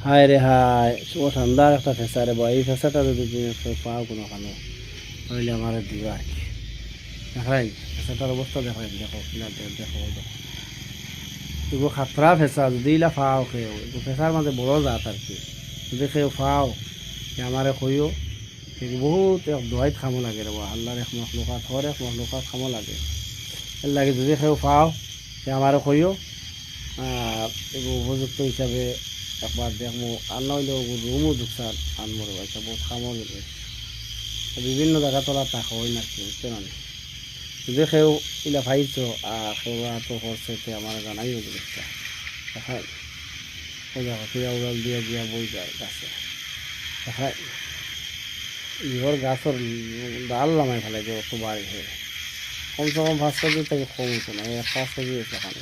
হায় রে হায়, ও ঠান্ডার একটা ফেসা রে এই ফেসাটা যদি তুমি পাও কোনো খানো তাহলে আমার দিবা আর কি। দেখাই ফেসাটার অবস্থা দেখাই, দেখো কিনা দেখো দেখো এগুলো খাতরা ফেসা, যদি ইলা ফাও খেয়েও ফেসার মাঝে বড় জাত আর কি। যদি খেয়েও ফাও আমারে কইও, বহুত এক দোয়াইত খামো লাগে রে আল্লাহর এক মখলুকাত হর এক মখলুকাত খামো লাগে। এর লাগে যদি খেয়েও ফাও আমারে কইও, এগুলো উপযুক্ত হিসাবে একবার দেখবো। আর নইলে রুমও ঢুকসার আনমোর বাচ্চা বহুত খামো দিবে, বিভিন্ন জায়গা তোলা থাকা হয় না কি বুঝতে মানে। যদি কেউ ইলা ভাইছো আর কেউ তো করছে আমার জানাই জিনিসটা দেখায়। ওই দেখো ফিরা উড়াল দিয়ে দিয়া বই যায় গাছে দেখায়। ইহর গাছের ডাল নামাই ফেলে যে অত বাড়ি হয়ে কমসে কম 5 কেজি থেকে কম হতো না, 1 5 কেজি এসে খানে।